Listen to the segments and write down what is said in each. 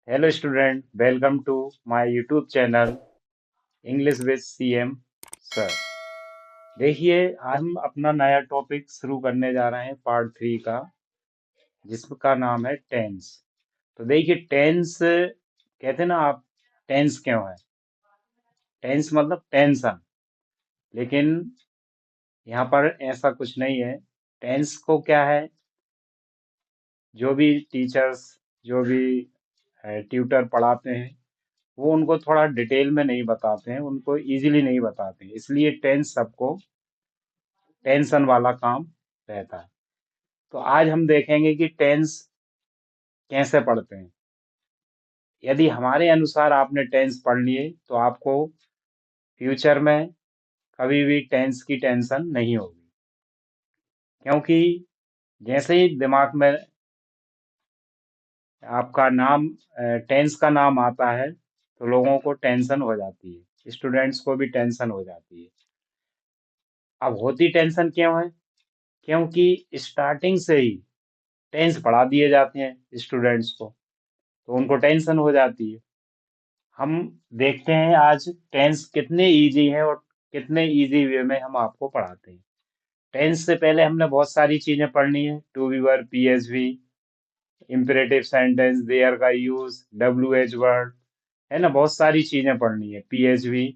Hello student, welcome to my YouTube channel English with CM sir. देखिए आज हम अपना नया टॉपिक शुरू करने जा रहे हैं पार्ट 3 का, जिसका नाम है टेंस। तो देखिए टेंस कहते हैं ना आप, टेंस क्यों है? टेंस मतलब टेंशन, लेकिन यहाँ पर ऐसा कुछ नहीं है। टेंस को क्या है, जो भी टीचर्स, जो भी ट्यूटर पढ़ाते हैं, वो उनको थोड़ा डिटेल में नहीं बताते हैं, उनको इजीली नहीं बताते हैं, इसलिए टेंस सबको टेंशन वाला काम रहता है। तो आज हम देखेंगे कि टेंस कैसे पढ़ते हैं। यदि हमारे अनुसार आपने टेंस पढ़ लिए तो आपको फ्यूचर में कभी भी टेंस की टेंशन नहीं होगी, क्योंकि जैसे ही दिमाग में आपका नाम टेंस का नाम आता है तो लोगों को टेंशन हो जाती है, स्टूडेंट्स को भी टेंशन हो जाती है। अब होती टेंशन क्यों है? क्योंकि स्टार्टिंग से ही टेंस पढ़ा दिए जाते हैं स्टूडेंट्स को, तो उनको टेंशन हो जाती है। हम देखते हैं आज टेंस कितने इजी है और कितने इजी वे में हम आपको पढ़ाते हैं। टेंस से पहले हमने बहुत सारी चीजें पढ़नी है, to be verb, PSV, imperative sentence, there का यूज, डब्ल्यूएच वर्ड, है ना, बहुत सारी चीजें पढ़नी है, पीएचवी।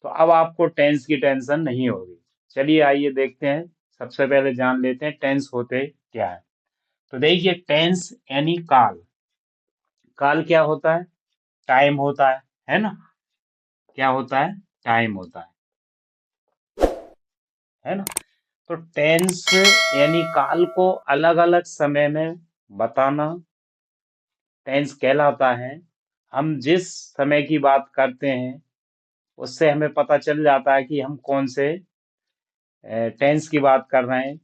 तो अब आपको टेंस की टेंशन नहीं होगी। चलिए आइए देखते हैं। सबसे पहले जान लेते हैं टेंस होते क्या है। तो देखिए टेंस यानी काल। काल क्या होता है? टाइम होता है ना? क्या होता है? टाइम होता है ना? तो टेंस यानी काल को अलग अलग समय में बताना टेंस कहलाता है। हम जिस समय की बात करते हैं उससे हमें पता चल जाता है कि हम कौन से टेंस की बात कर रहे हैं,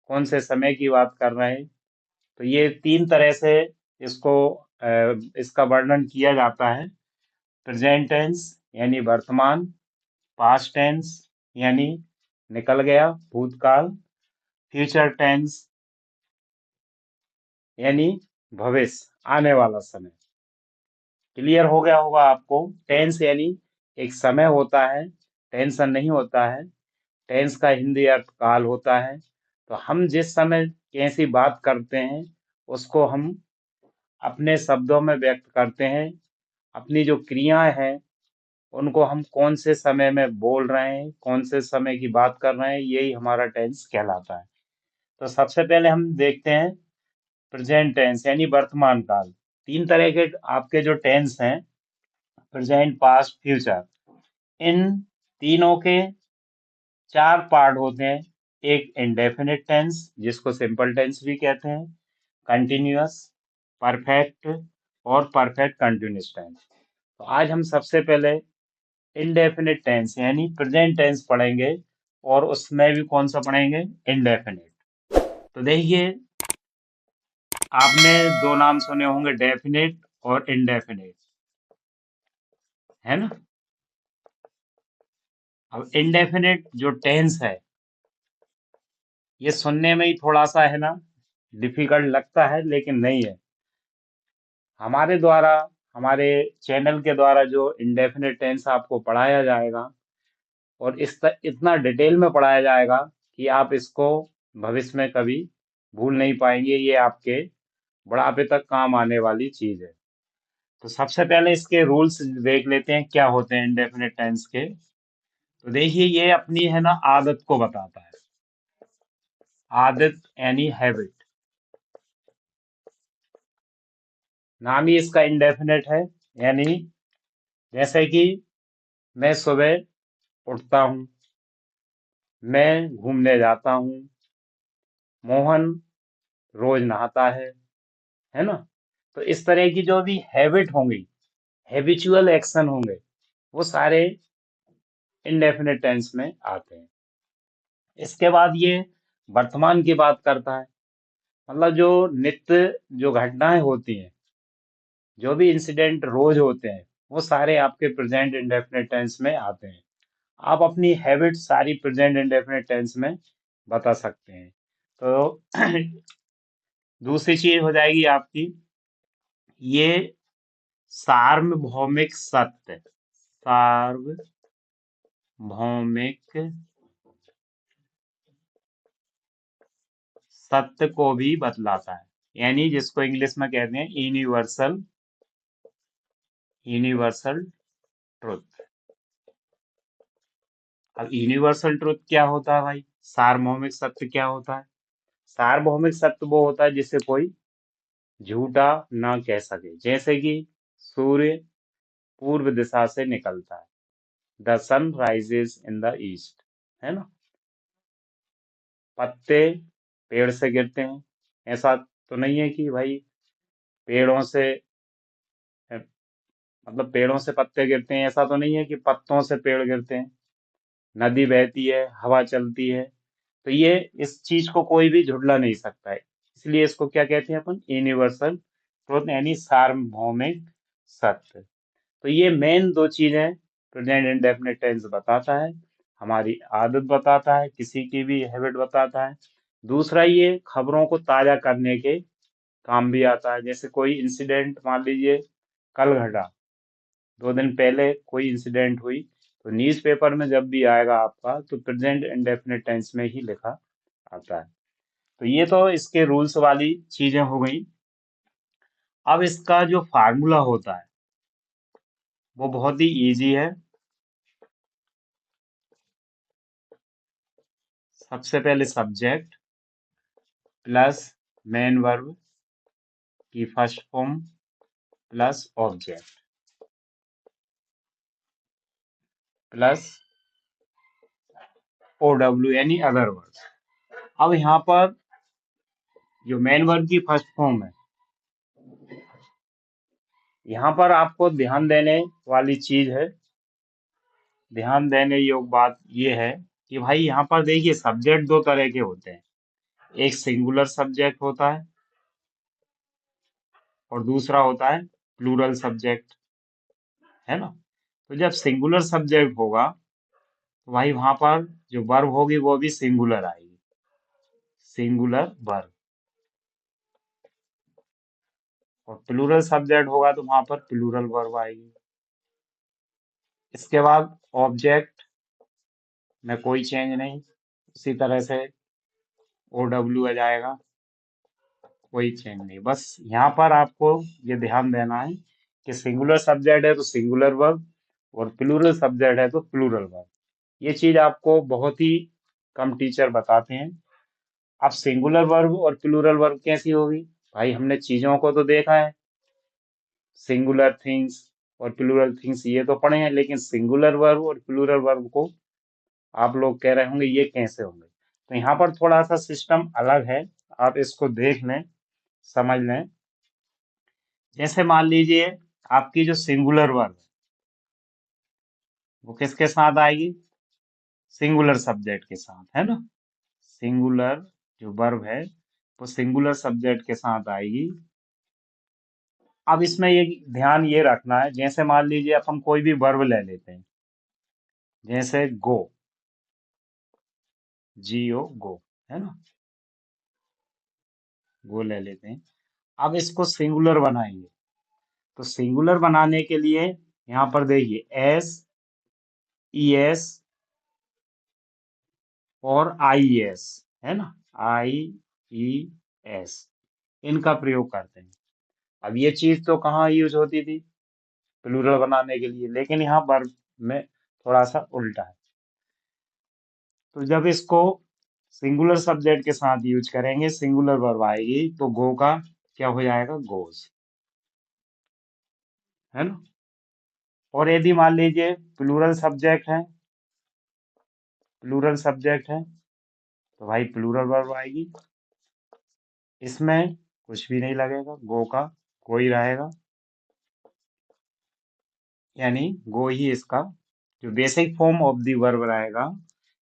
कौन से समय की बात कर रहे हैं। तो ये तीन तरह से इसको इसका वर्णन किया जाता है। प्रेजेंट टेंस यानी वर्तमान, पास्ट टेंस यानी निकल गया भूतकाल, फ्यूचर टेंस यानी भविष्य आने वाला समय। क्लियर हो गया होगा आपको? टेंस यानी एक समय होता है, टेंशन नहीं होता है। टेंस का हिंदी अर्थ काल होता है। तो हम जिस समय कैसी बात करते हैं उसको हम अपने शब्दों में व्यक्त करते हैं। अपनी जो क्रियाएं हैं उनको हम कौन से समय में बोल रहे हैं, कौन से समय की बात कर रहे हैं, यही हमारा टेंस कहलाता है। तो सबसे पहले हम देखते हैं प्रेजेंट टेंस यानी वर्तमान काल। तीन तरह के आपके जो टेंस हैं, प्रेजेंट, पास्ट, फ्यूचर, इन तीनों के चार पार्ट होते हैं। एक इंडेफिनिट टेंस जिसको सिंपल टेंस भी कहते हैं, कंटिन्यूअस, परफेक्ट और परफेक्ट कंटिन्यूअस टेंस। तो आज हम सबसे पहले इंडेफिनिट टेंस यानी प्रेजेंट टेंस पढ़ेंगे, और उसमें भी कौन सा पढ़ेंगे? इंडेफिनिट। तो देखिए आपने दो नाम सुने होंगे, डेफिनेट और इंडेफिनेट, है ना? अब इंडेफिनेट जो टेंस है, ये सुनने में ही थोड़ा सा है ना डिफिकल्ट लगता है, लेकिन नहीं है। हमारे द्वारा, हमारे चैनल के द्वारा जो इंडेफिनेट टेंस आपको पढ़ाया जाएगा, और इतना डिटेल में पढ़ाया जाएगा कि आप इसको भविष्य में कभी भूल नहीं पाएंगे। ये आपके बुढ़ापे तक काम आने वाली चीज है। तो सबसे पहले इसके रूल्स देख लेते हैं क्या होते हैं इंडेफिनेट टेंस के। तो देखिए ये अपनी है ना आदत को बताता है। आदत यानी हैबिट, नाम ही इसका इंडेफिनेट है। यानी जैसे कि मैं सुबह उठता हूँ, मैं घूमने जाता हूँ, मोहन रोज नहाता है ना? तो इस तरह की जो भी हैबिट होंगी, हैबिचुअल एक्शन होंगे, वो सारे इंडेफिनेट टेंस में आते हैं। इसके बाद ये वर्तमान की बात करता है, मतलब जो नित्य जो घटनाएं होती हैं, जो भी इंसिडेंट रोज होते हैं, वो सारे आपके प्रेजेंट इंडेफिनेट टेंस में आते हैं। आप अपनी हैबिट सारी प्रेजेंट इंडेफिनिट टेंस में बता सकते हैं। तो दूसरी चीज हो जाएगी आपकी, ये सार्वभौमिक सत्य, सार्वभौमिक सत्य को भी बतलाता है, यानी जिसको इंग्लिश में कहते हैं यूनिवर्सल ट्रुथ। अब यूनिवर्सल ट्रुथ क्या होता है भाई? सार्वभौमिक सत्य क्या होता है? सार्वभौमिक सत्य वो होता है जिसे कोई झूठा ना कह सके, जैसे कि सूर्य पूर्व दिशा से निकलता है, the sun rises in the east, है ना। पत्ते पेड़ से गिरते हैं, ऐसा तो नहीं है कि भाई पेड़ों से मतलब पेड़ों से पत्ते गिरते हैं, ऐसा तो नहीं है कि पत्तों से पेड़ गिरते हैं। नदी बहती है, हवा चलती है, तो ये इस चीज को कोई भी झुठला नहीं सकता है। इसलिए इसको क्या कहते हैं अपन? यूनिवर्सल ट्रुथ, यानी सार्वभौमिक सत्य। तो ये मेन दो चीजें प्रेजेंट इंडेफिनिट टेंस बताता है, हमारी आदत बताता है, किसी की भी हैबिट बताता है। दूसरा, ये खबरों को ताजा करने के काम भी आता है। जैसे कोई इंसिडेंट मान लीजिए कल घटा, 2 दिन पहले कोई इंसिडेंट हुई, तो न्यूज पेपर में जब भी आएगा आपका, तो प्रेजेंट इंडेफिनिट टेंस में ही लिखा आता है। तो ये तो इसके रूल्स वाली चीजें हो गई। अब इसका जो फार्मूला होता है वो बहुत ही इजी है। सबसे पहले सब्जेक्ट प्लस मेन वर्ब की first form plus object plus OW यानी अदर वर्ड्स। अब यहाँ पर जो मेन वर्ब की फर्स्ट फॉर्म है, यहाँ पर आपको ध्यान देने वाली चीज है, ध्यान देने योग्य बात ये है कि भाई यहाँ पर देखिए सब्जेक्ट दो तरह के होते हैं। एक सिंगुलर सब्जेक्ट होता है और दूसरा होता है प्लूरल सब्जेक्ट, है ना। तो जब सिंगुलर सब्जेक्ट होगा तो भाई वहां पर जो वर्ब होगी वो भी सिंगुलर आएगी, सिंगुलर वर्ब। और प्लूरल सब्जेक्ट होगा तो वहां पर प्लूरल वर्ब आएगी। इसके बाद ऑब्जेक्ट में कोई चेंज नहीं, उसी तरह से OW आ जाएगा, कोई चेंज नहीं। बस यहाँ पर आपको ये ध्यान देना है कि सिंगुलर सब्जेक्ट है तो सिंगुलर वर्ब, और प्लूरल सब्जेक्ट है तो प्लूरल वर्ब। ये चीज आपको बहुत ही कम टीचर बताते हैं। अब सिंगुलर वर्ब और प्लूरल वर्ब कैसी होगी? भाई हमने चीजों को तो देखा है, सिंगुलर थिंग्स और प्लूरल थिंग्स ये तो पढ़े हैं, लेकिन सिंगुलर वर्ब और प्लूरल वर्ब को आप लोग कह रहे होंगे ये कैसे होंगे। तो यहाँ पर थोड़ा सा सिस्टम अलग है, आप इसको देख लें, समझ लें। जैसे मान लीजिए आपकी जो सिंगुलर वर्ब है वो किसके साथ आएगी? सिंगुलर सब्जेक्ट के साथ, है ना। सिंगुलर जो वर्ब है वो सिंगुलर सब्जेक्ट के साथ आएगी। अब इसमें ये ध्यान ये रखना है, जैसे मान लीजिए अपन कोई भी वर्ब ले लेते हैं, जैसे गो, GO गो, है ना, गो ले लेते हैं। अब इसको सिंगुलर बनाएंगे, तो सिंगुलर बनाने के लिए यहाँ पर देखिए SES और IES, है ना, IES, इनका प्रयोग करते हैं। अब ये चीज तो कहाँ यूज होती थी? प्लूरल बनाने के लिए, लेकिन यहाँ वर्ब में थोड़ा सा उल्टा है। तो जब इसको सिंगुलर सब्जेक्ट के साथ यूज करेंगे, सिंगुलर वर्ब आएगी, तो गो का क्या हो जाएगा? गोज, है ना। और यदि मान लीजिए प्लूरल सब्जेक्ट है तो भाई प्लूरल वर्ब आएगी, इसमें कुछ भी नहीं लगेगा, गो का गो ही रहेगा, यानी गो ही इसका जो basic form of the verb रहेगा,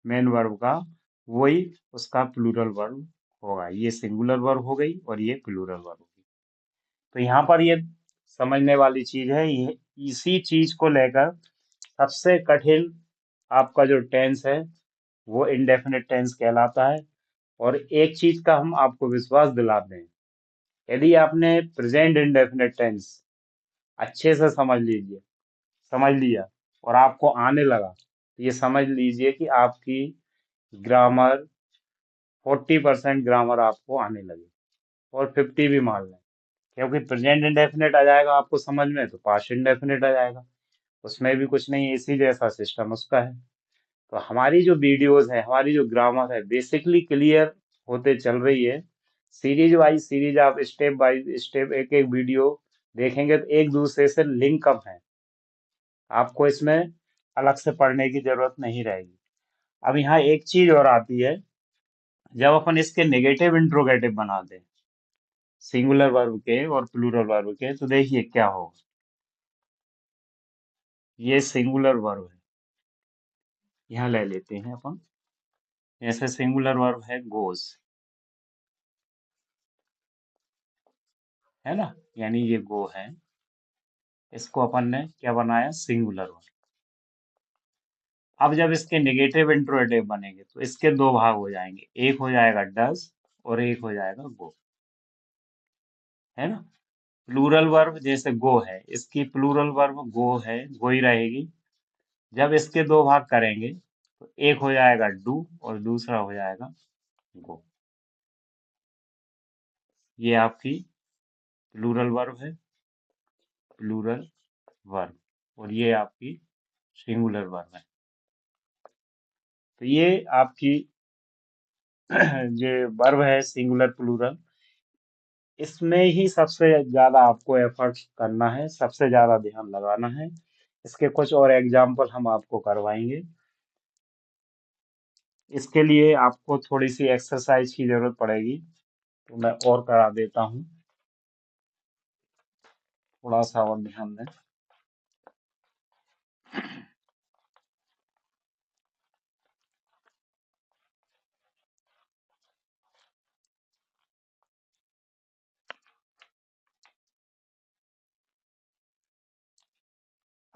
मेन वर्ब का, वही उसका प्लूरल वर्ब होगा। ये सिंगुलर वर्ब हो गई और ये प्लूरल वर्ब हो गई। तो यहाँ पर ये समझने वाली चीज है, ये इसी चीज को लेकर सबसे कठिन आपका जो टेंस है वो इंडेफिनिट टेंस कहलाता है। और एक चीज का हम आपको विश्वास दिलाते हैं, यदि आपने प्रेजेंट इंडेफिनिट टेंस अच्छे से समझ लीजिए, समझ लिया और आपको आने लगा तो ये समझ लीजिए कि आपकी ग्रामर 40% ग्रामर आपको आने लगी, और 50 भी मान लें, क्योंकि प्रेजेंट इंडेफिनिट आ जाएगा आपको समझ में तो पास्ट इंडेफिनिट आ जाएगा, उसमें भी कुछ नहीं, इसी जैसा सिस्टम उसका है। तो हमारी जो वीडियोस है, हमारी जो ग्रामर है बेसिकली क्लियर होते चल रही है। सीरीज वाइज सीरीज आप स्टेप बाय स्टेप एक एक वीडियो देखेंगे तो एक दूसरे से लिंक अप है, आपको इसमें अलग से पढ़ने की जरूरत नहीं रहेगी। अब यहाँ एक चीज और आती है, जब अपन इसके नेगेटिव इंट्रोगेटिव बनाते हैं सिंगुलर वर्ब के और प्लूरल वर्ब के, तो देखिए क्या होगा। ये सिंगुलर वर्ब है, यहाँ ले लेते हैं अपन, जैसे सिंगुलर वर्ब है गोज, है ना, यानी ये गो है, इसको अपन ने क्या बनाया, सिंगुलर वर्ब। अब जब इसके नेगेटिव इंट्रोगेटिव बनेंगे तो इसके दो भाग हो जाएंगे, एक हो जाएगा डज और एक हो जाएगा गो, है ना। प्लूरल वर्ब जैसे गो है, इसकी प्लूरल वर्ब गो है, गो ही रहेगी। जब इसके दो भाग करेंगे तो एक हो जाएगा डू और दूसरा हो जाएगा गो। ये आपकी प्लूरल वर्ब है, प्लूरल वर्ब, और ये आपकी सिंगुलर वर्ब है। तो ये आपकी जो वर्ब है सिंगुलर प्लूरल, इसमें ही सबसे ज्यादा आपको एफर्ट करना है, सबसे ज्यादा ध्यान लगाना है। इसके कुछ और एग्जाम्पल हम आपको करवाएंगे। इसके लिए आपको थोड़ी सी एक्सरसाइज की जरूरत पड़ेगी, तो मैं और करा देता हूँ, थोड़ा सा और ध्यान दें।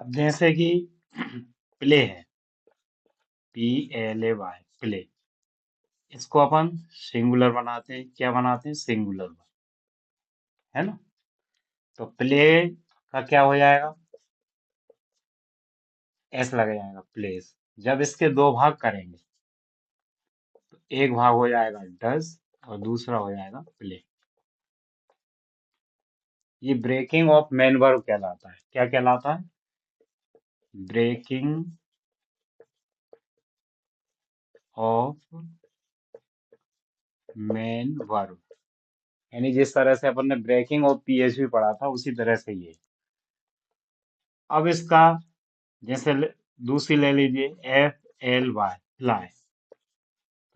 अब जैसे कि प्ले है, PLAY, प्ले, इसको अपन सिंगुलर बनाते हैं, क्या बनाते हैं, सिंगुलर, है ना। तो प्ले का क्या हो जाएगा, एस लग जाएगा, प्लेस। जब इसके दो भाग करेंगे तो एक भाग हो जाएगा डज और दूसरा हो जाएगा प्ले। ये ब्रेकिंग ऑफ मेन वर्ब कहलाता है, क्या कहलाता है, ब्रेकिंग ऑफ मेन वर्ब, यानी जिस तरह से अपन ने ब्रेकिंग ऑफ PHP पढ़ा था उसी तरह से ये। अब इसका जैसे दूसरी ले लीजिए, FLY, फ्लाई,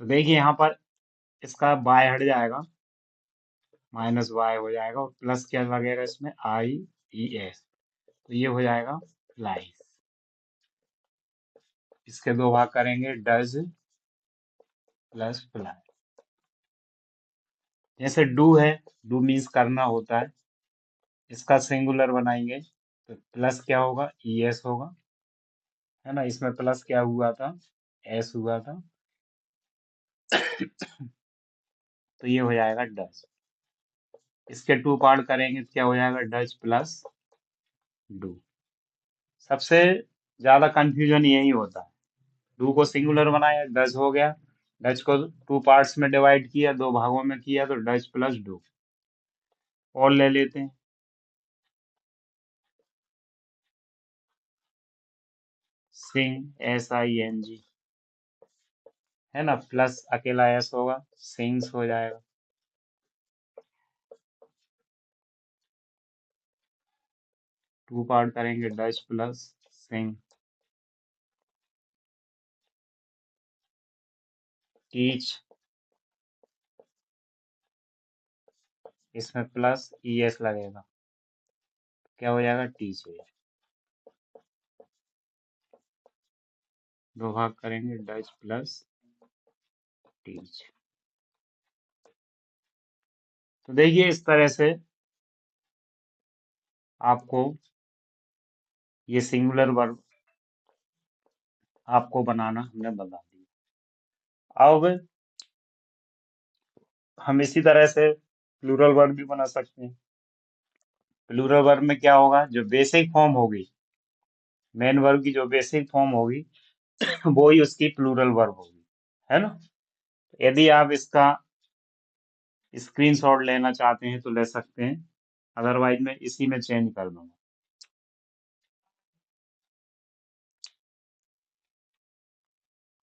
तो देखिए यहाँ पर इसका बाय हट जाएगा, -y हो जाएगा और प्लस क्या लगेगा इसमें, IES, तो ये हो जाएगा फ्लाई। इसके दो भाग करेंगे, डज प्लस फ्लाई। जैसे डू है, डू मीन्स करना होता है, इसका सिंगुलर बनाएंगे तो प्लस क्या होगा, ES होगा, है ना। इसमें प्लस क्या हुआ था, S हुआ था, तो ये हो जाएगा डज। इसके टू पार्ट करेंगे तो क्या हो जाएगा, डज प्लस डू। सबसे ज्यादा कंफ्यूजन यही होता है, डू को सिंगुलर बनाया, डज हो गया, डज को टू पार्ट्स में डिवाइड किया, दो भागों में किया, तो डज प्लस डू। और ले लेते हैं, सिंग, SING, है ना, प्लस अकेला S होगा, सिंग्स हो जाएगा। टू पार्ट करेंगे, डच प्लस सिंग। टीच, इसमें प्लस ES लगेगा, क्या हो जाएगा, टीच हो जाएगा। दो भाग करेंगे, डच प्लस टीच। तो देखिए इस तरह से आपको ये सिंगुलर वर्ब आपको बनाना हमने बता दिया। अब हम इसी तरह से प्लूरल वर्ब भी बना सकते हैं। प्लूरल वर्ब में क्या होगा, जो बेसिक फॉर्म होगी, मेन वर्ब की जो बेसिक फॉर्म होगी वो ही उसकी प्लूरल वर्ब होगी, है ना। यदि आप इसका स्क्रीनशॉट लेना चाहते हैं तो ले सकते हैं, अदरवाइज मैं इसी में चेंज कर दूंगा।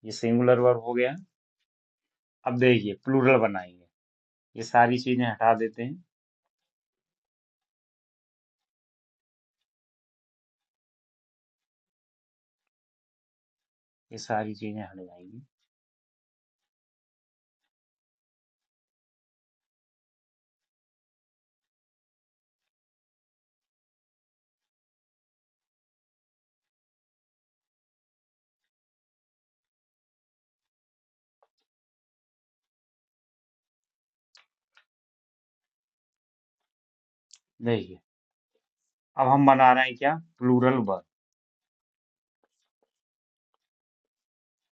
ये सिंगुलर वर्ब हो गया। अब देखिए प्लूरल बनाएंगे, ये सारी चीजें हटा देते हैं। ये सारी चीजें हट जाएंगी। देखिए अब हम बना रहे हैं क्या, प्लूरल वर्ब।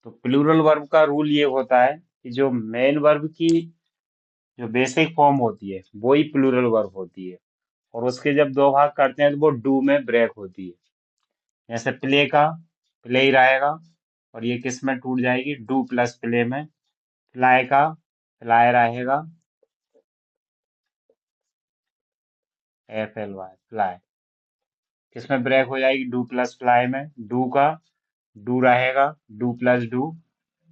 तो प्लूरल वर्ब का रूल ये होता है कि जो मेन वर्ब की जो बेसिक फॉर्म होती है वो ही प्लूरल वर्ब होती है, और उसके जब दो भाग करते हैं तो वो डू में ब्रेक होती है। जैसे प्ले का प्ले ही रहेगा, और ये किस में टूट जाएगी, डू प्लस प्ले में। फ्लाई का फ्लाई रहेगा, एफ एल वाई फ्लाई, किस में ब्रेक हो जाएगी, डू प्लस फ्लाई में। डू का डू रहेगा, डू प्लस डू।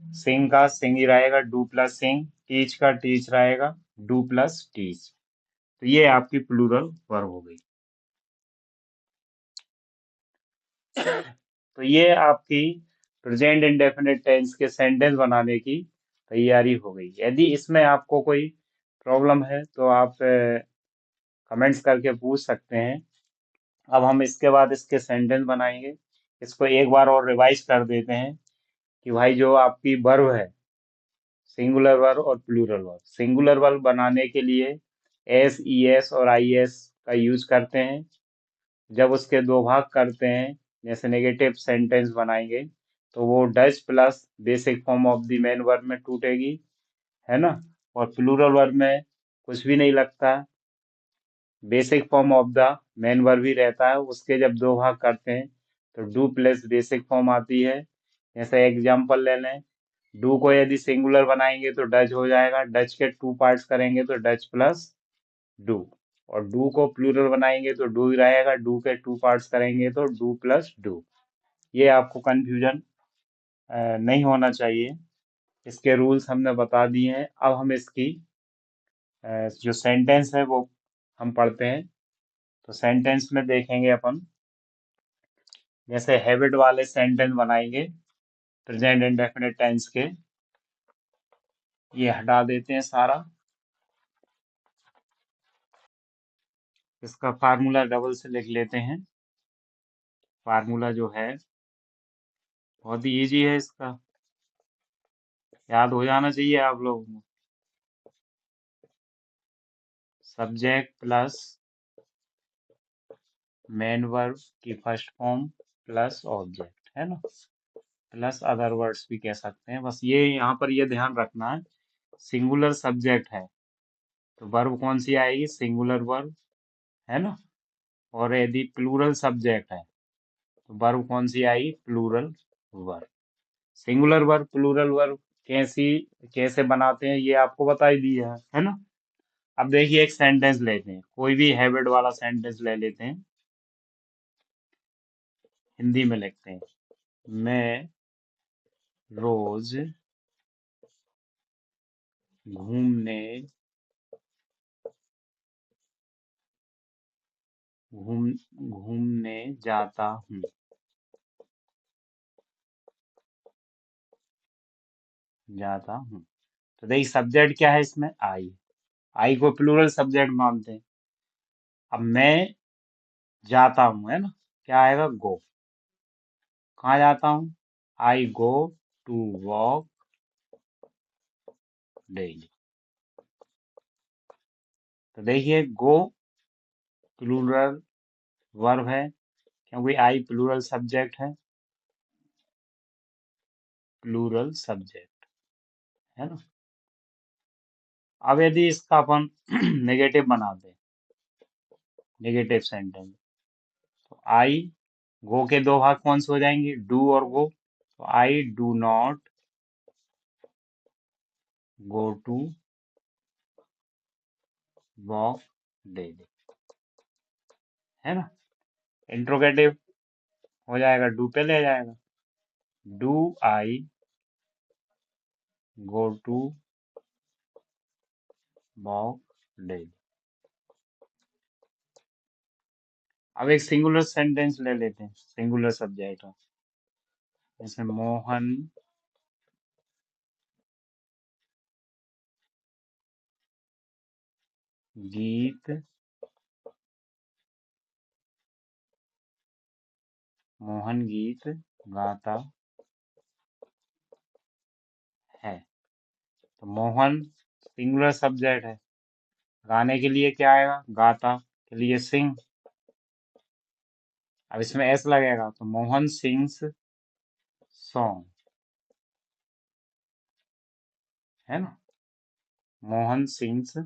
सिंग का सिंग ही रहेगा, डू प्लस सिंग। टीच का टीच रहेगा, डू प्लस टीच। तो ये आपकी प्लूरल वर्ब हो गई। तो ये आपकी प्रेजेंट इंडेफिनिट टेंस के सेंटेंस बनाने की तैयारी हो गई। यदि इसमें आपको कोई प्रॉब्लम है तो आप कमेंट्स करके पूछ सकते हैं। अब हम इसके बाद इसके सेंटेंस बनाएंगे। इसको एक बार और रिवाइज कर देते हैं कि भाई जो आपकी वर्ब है, सिंगुलर वर्ब और प्लूरल वर्ब। सिंगुलर वर्ब बनाने के लिए एस, ई एस और आई एस का यूज करते हैं। जब उसके दो भाग करते हैं, जैसे नेगेटिव सेंटेंस बनाएंगे, तो वो does plus basic form of the main verb में टूटेगी, है ना। और प्लूरल वर्ब में कुछ भी नहीं लगता, basic form of the main verb ही रहता है। उसके जब दो भाग करते हैं तो डू प्लस बेसिक फॉर्म आती है। जैसे एग्जाम्पल ले लें, डू को यदि सिंगुलर बनाएंगे तो डज हो जाएगा, डज के टू पार्ट्स करेंगे तो डज प्लस डू। और डू को प्लूरल बनाएंगे तो डू ही रहेगा, डू के टू पार्ट्स करेंगे तो डू प्लस डू। ये आपको कंफ्यूजन नहीं होना चाहिए। इसके रूल्स हमने बता दिए हैं। अब हम इसकी जो सेंटेंस है वो हम पढ़ते हैं। तो सेंटेंस में देखेंगे अपन, जैसे हैबिट वाले सेंटेंस बनाएंगे प्रेजेंट इंडेफिनिट टेंस के। ये हटा देते हैं सारा। इसका फार्मूला डबल से लिख लेते हैं। फार्मूला जो है बहुत ही इजी है, इसका याद हो जाना चाहिए आप लोगों को। सब्जेक्ट प्लस मेन वर्ब की फर्स्ट फॉर्म प्लस ऑब्जेक्ट, है ना। प्लस अदर वर्ड्स भी कह सकते हैं। बस ये यहाँ पर ये ध्यान रखना है, सिंगुलर सब्जेक्ट है तो वर्ब कौन सी आएगी, सिंगुलर वर्ब, है ना। और यदि प्लूरल सब्जेक्ट है तो वर्ब कौन सी आएगी, plural verb. Singular verb plural verb कैसी कैसे बनाते हैं ये आपको बता ही दिया है ना। अब देखिए एक सेंटेंस लेते हैं, कोई भी हैबिट वाला सेंटेंस ले लेते हैं। हिंदी में लिखते हैं, मैं रोज घूमने घूम घूमने जाता हूँ, जाता हूँ। तो देखिए सब्जेक्ट क्या है इसमें, आई को प्लूरल सब्जेक्ट मानते हैं। अब मैं जाता हूँ, है ना, क्या आएगा, गो। कहाँ जाता हूँ, आई गो टू वॉक डेली। तो देखिए गो प्लूरल वर्ब है, क्योंकि आई प्लूरल सब्जेक्ट है, प्लूरल सब्जेक्ट, है ना। अब यदि इसका अपन नेगेटिव बना दें, नेगेटिव सेंटेंस। तो आई, गो के दो भाग कौन से हो जाएंगे, डू और गो। तो I do not go to walk daily, है ना। इंट्रोगेटिव हो जाएगा, डू पे ले जाएगा, do I go to walk daily. अब एक सिंगुलर सेंटेंस ले लेते हैं, सिंगुलर सब्जेक्ट हो, जैसे मोहन गीत मोहन गीत गाता है। तो मोहन सिंगुलर सब्जेक्ट है, गाने के लिए क्या आएगा, गाता के लिए सिंग। अब इसमें एस लगेगा, तो मोहन सिंग्स सॉन्ग, है ना, मोहन सिंग्स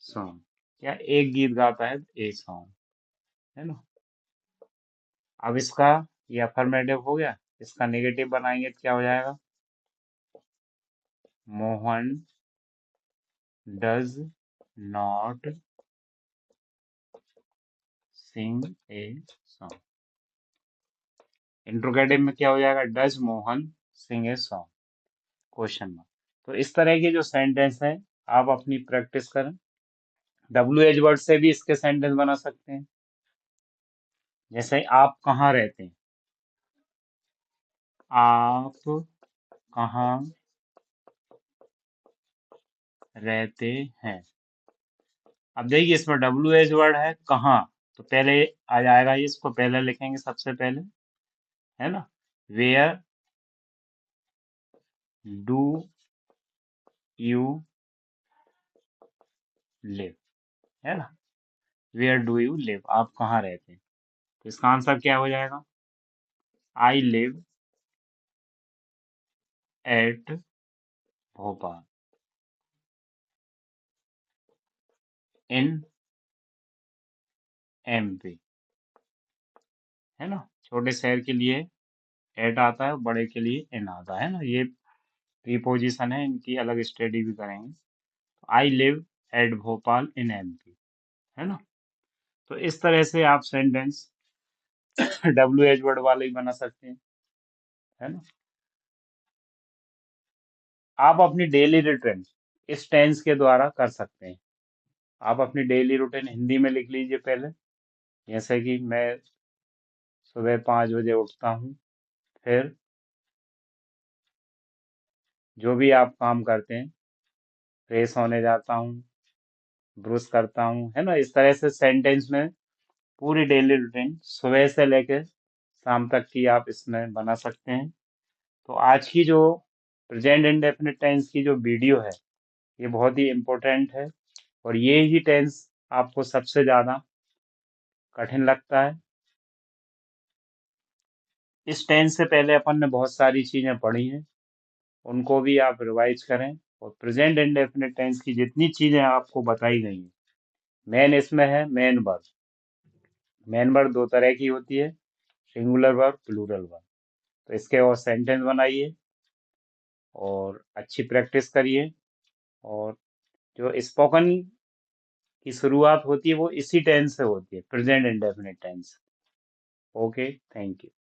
सॉन्ग। या एक गीत गाता है, एक सॉन्ग, है ना। अब इसका ये अफर्मेटिव हो गया, इसका नेगेटिव बनाएंगे तो क्या हो जाएगा, Mohan does not sing a song. Interrogative में क्या हो जाएगा, does Mohan sing a song, question mark. तो इस तरह के जो सेंटेंस है, आप अपनी प्रैक्टिस करें। डब्ल्यू एच वर्ड से भी इसके सेंटेंस बना सकते हैं। जैसे आप कहाँ रहते हैं, आप कहाँ रहते हैं। अब देखिए इसमें डब्ल्यू एच वर्ड है कहाँ, तो पहले आ जाएगा ये, इसको पहले लिखेंगे सबसे पहले, है ना। वेयर डू यू लिव, है ना, वेयर डू यू लिव, आप कहाँ रहते हैं। तो इसका आंसर क्या हो जाएगा, I live at Bhopal in MP, है ना। छोटे शहर के लिए एट आता है, बड़े के लिए इन आता है ना। ये प्रीपोजिशन है, इनकी अलग स्टडी भी करेंगे। I live at Bhopal in MP, है ना। तो इस तरह से आप सेंटेंस डब्ल्यू एच वर्ड वाले ही बना सकते हैं, है ना। आप अपनी डेली रूटीन इस टेंस के द्वारा कर सकते हैं। आप अपनी डेली रूटीन हिंदी में लिख लीजिए पहले, जैसे कि मैं सुबह 5 बजे उठता हूँ, फिर जो भी आप काम करते हैं, फ्रेश होने जाता हूँ, ब्रश करता हूँ, है ना। इस तरह से सेंटेंस में पूरी डेली रूटीन सुबह से लेकर शाम तक की आप इसमें बना सकते हैं। तो आज की जो प्रेजेंट इंडेफिनिट टेंस की जो वीडियो है, ये बहुत ही इम्पोर्टेंट है, और ये ही टेंस आपको सबसे ज़्यादा कठिन लगता है। इस टेंस से पहले अपन ने बहुत सारी चीज़ें पढ़ी हैं, उनको भी आप रिवाइज करें। और प्रेजेंट इंडेफिनिट टेंस की जितनी चीज़ें आपको बताई गई हैं, मेन इसमें है मेन वर्ब। मेन वर्ब दो तरह की होती है, सिंगुलर वर्ब, प्लूरल वर्ब। तो इसके और सेंटेंस बनाइए और अच्छी प्रैक्टिस करिए। और जो स्पोकन की शुरुआत होती है वो इसी टेंस से होती है, present indefinite tense. Okay, thank you.